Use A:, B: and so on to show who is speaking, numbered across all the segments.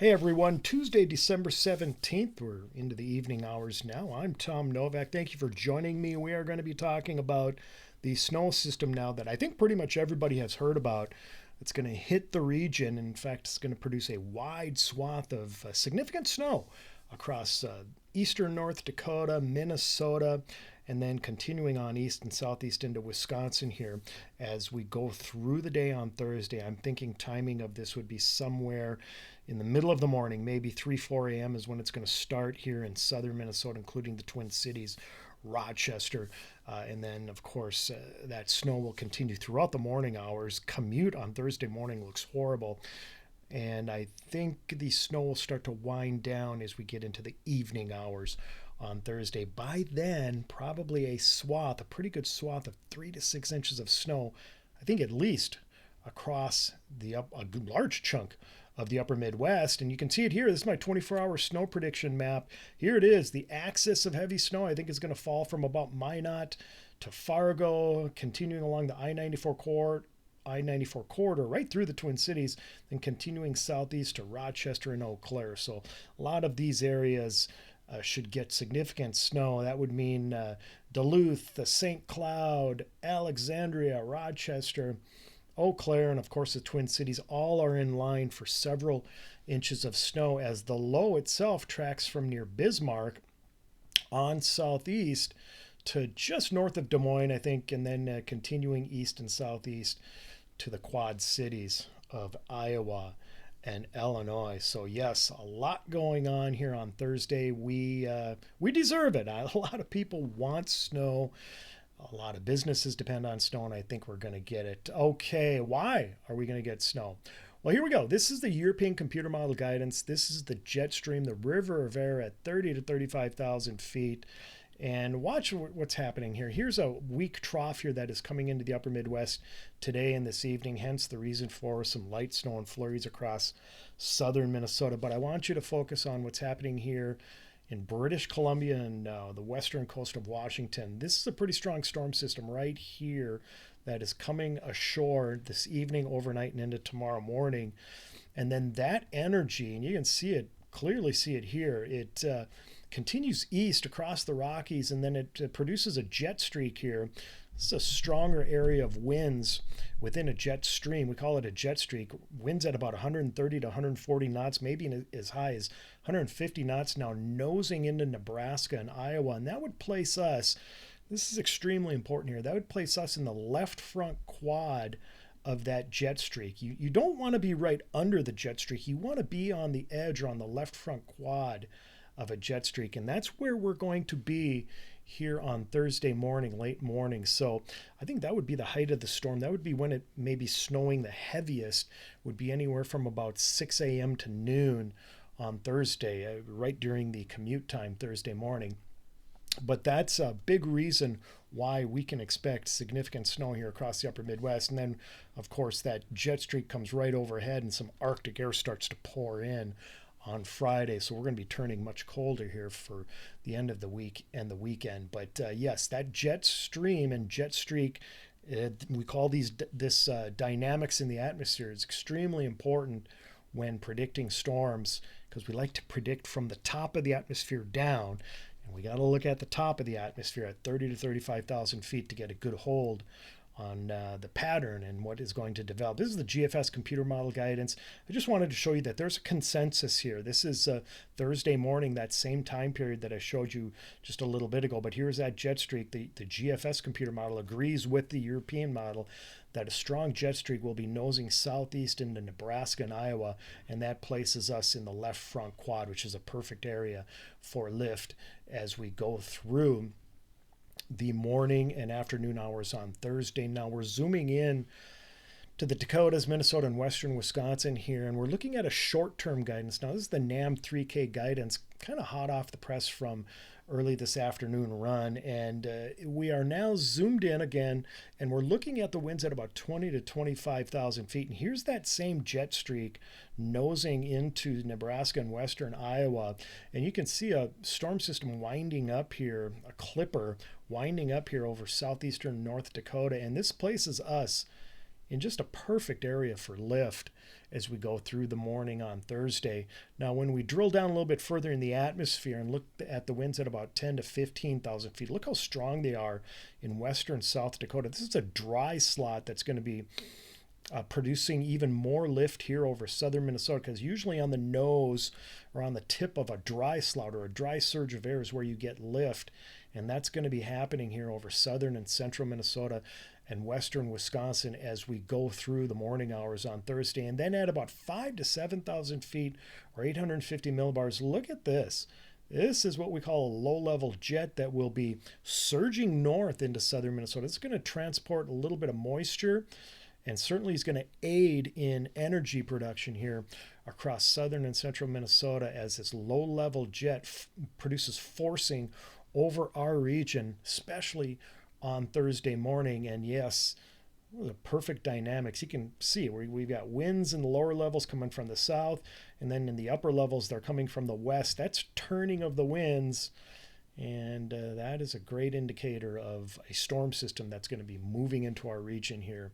A: Hey everyone, Tuesday, December 17th. We're into the evening hours now. I'm Tom Novak. Thank you for joining me. We are going to be talking about the snow system now that I think pretty much everybody has heard about. It's going to hit the region. In fact, it's going to produce a wide swath of significant snow across eastern North Dakota, Minnesota, and then continuing on east and southeast into Wisconsin here as we go through the day on Thursday. I'm thinking timing of this would be somewhere in the middle of the morning, maybe 3, 4 a.m. is when it's going to start here in southern Minnesota, including the Twin Cities, Rochester, and then, of course, that snow will continue throughout the morning hours. Commute on Thursday morning looks horrible. And I think the snow will start to wind down as we get into the evening hours on Thursday. By then, probably a pretty good swath of 3 to 6 inches of snow, I think at least across a large chunk of the upper Midwest. And you can see it here. This is my 24-hour snow prediction map. Here it is. The axis of heavy snow, I think, is going to fall from about Minot to Fargo, continuing along the I-94 corridor right through the Twin Cities, then continuing southeast to Rochester and Eau Claire. So a lot of these areas should get significant snow. That would mean Duluth, St. Cloud, Alexandria, Rochester, Eau Claire, and of course the Twin Cities all are in line for several inches of snow as the low itself tracks from near Bismarck on southeast to just north of Des Moines, I think, and then continuing east and southeast to the Quad Cities of Iowa and Illinois. So yes, a lot going on here on Thursday. We deserve it. A lot of people want snow. A lot of businesses depend on snow, and I think we're going to get it. Okay, why are we going to get snow? Well, here we go. This is the European Computer Model Guidance. This is the jet stream, the river of air at 30 to 35,000 feet. And watch what's happening here. Here's a weak trough here that is coming into the upper Midwest today and this evening, hence the reason for some light snow and flurries across southern Minnesota. But I want you to focus on what's happening here in British Columbia and the western coast of Washington. This is a pretty strong storm system right here that is coming ashore this evening, overnight, and into tomorrow morning. And then that energy, and you can see it, clearly see it here, it continues east across the Rockies, and then it produces a jet streak here. This is a stronger area of winds within a jet stream. We call it a jet streak. Winds at about 130 to 140 knots, maybe as high as 150 knots now, nosing into Nebraska and Iowa. And that would place us, this is extremely important here, that would place us in the left front quad of that jet streak. You don't want to be right under the jet streak. You want to be on the edge or on the left front quad of a jet streak. And that's where we're going to be here on Thursday morning, late morning. So I think that would be the height of the storm. That would be when it may be snowing the heaviest, would be anywhere from about 6 a.m. to noon on Thursday, right during the commute time Thursday morning. But that's a big reason why we can expect significant snow here across the upper Midwest. And then, of course, that jet streak comes right overhead and some Arctic air starts to pour in on Friday. So we're going to be turning much colder here for the end of the week and the weekend. But yes, that jet stream and jet streak, we call this dynamics in the atmosphere, is extremely important when predicting storms because we like to predict from the top of the atmosphere down. And we got to look at the top of the atmosphere at 30 to 35,000 feet to get a good hold on the pattern and what is going to develop. This is the GFS Computer Model Guidance. I just wanted to show you that there's a consensus here. This is Thursday morning, that same time period that I showed you just a little bit ago. But here's that jet streak. The GFS computer model agrees with the European model that a strong jet streak will be nosing southeast into Nebraska and Iowa, and that places us in the left front quad, which is a perfect area for lift as we go through the morning and afternoon hours on Thursday. Now we're zooming in to the Dakotas, Minnesota, and western Wisconsin here, and we're looking at a short-term guidance. Now this is the NAM 3K guidance, kind of hot off the press from early this afternoon run, and we are now zoomed in again, and we're looking at the winds at about 20 to 25,000 feet. And here's that same jet streak nosing into Nebraska and western Iowa, and you can see a storm system winding up here, a clipper winding up here over southeastern North Dakota, and this places us in just a perfect area for lift as we go through the morning on Thursday. Now, when we drill down a little bit further in the atmosphere and look at the winds at about 10 to 15,000 feet, look how strong they are in western South Dakota. This is a dry slot that's going to be producing even more lift here over southern Minnesota, because usually on the nose or on the tip of a dry slot or a dry surge of air is where you get lift. And that's going to be happening here over southern and central Minnesota and western Wisconsin as we go through the morning hours on Thursday. And then at about 5 to 7,000 feet or 850 millibars, look at this. This is what we call a low-level jet that will be surging north into southern Minnesota. It's going to transport a little bit of moisture, and certainly is going to aid in energy production here across southern and central Minnesota as this low-level jet produces forcing over our region, especially on Thursday morning. And yes, the perfect dynamics. You can see we've got winds in the lower levels coming from the south, and then in the upper levels, they're coming from the west. That's turning of the winds. And that is a great indicator of a storm system that's going to be moving into our region here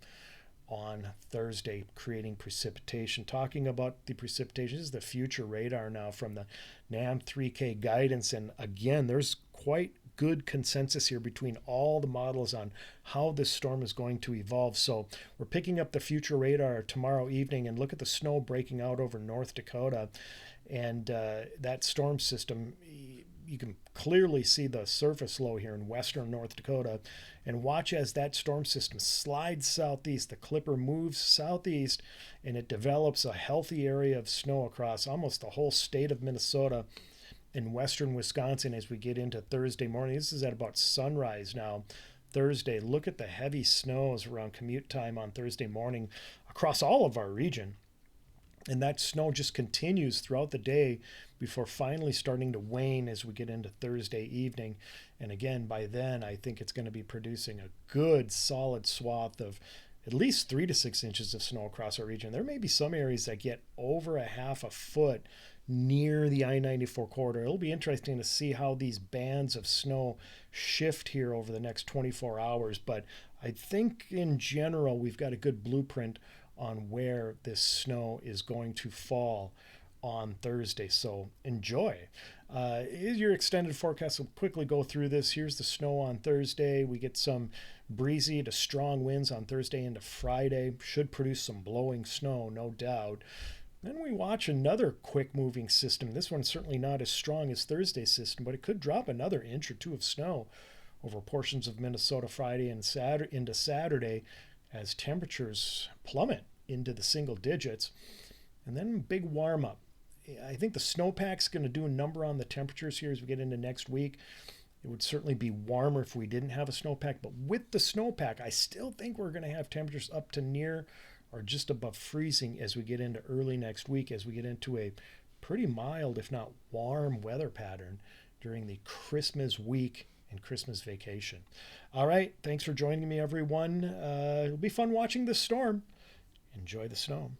A: on Thursday, creating precipitation. Talking about the precipitation, this is the future radar now from the NAM 3K guidance. And again, there's quite good consensus here between all the models on how this storm is going to evolve. So we're picking up the future radar tomorrow evening, and look at the snow breaking out over North Dakota. And that storm system, you can clearly see the surface low here in western North Dakota. And watch as that storm system slides southeast. The Clipper moves southeast, and it develops a healthy area of snow across almost the whole state of Minnesota and western Wisconsin as we get into Thursday morning. This is at about sunrise now. Thursday, look at the heavy snows around commute time on Thursday morning across all of our region. And that snow just continues throughout the day before finally starting to wane as we get into Thursday evening. And again, by then, I think it's going to be producing a good solid swath of at least 3 to 6 inches of snow across our region. There may be some areas that get over a half a foot near the I-94 corridor. It'll be interesting to see how these bands of snow shift here over the next 24 hours. But I think in general, we've got a good blueprint on where this snow is going to fall on Thursday. So enjoy. Is your extended forecast. We'll quickly go through this. Here's the snow on Thursday. We get some breezy to strong winds on Thursday into Friday. Should produce some blowing snow, no doubt. Then we watch another quick moving system. This one's certainly not as strong as Thursday's system, but it could drop another inch or two of snow over portions of Minnesota Friday and into Saturday as temperatures plummet into the single digits. And then big warm up. I think the snowpack's going to do a number on the temperatures here as we get into next week. It would certainly be warmer if we didn't have a snowpack, but with the snowpack, I still think we're going to have temperatures up to near or just above freezing as we get into early next week, as we get into a pretty mild, if not warm, weather pattern during the Christmas week and Christmas vacation. All right, thanks for joining me, everyone. It'll be fun watching this storm. Enjoy the snow.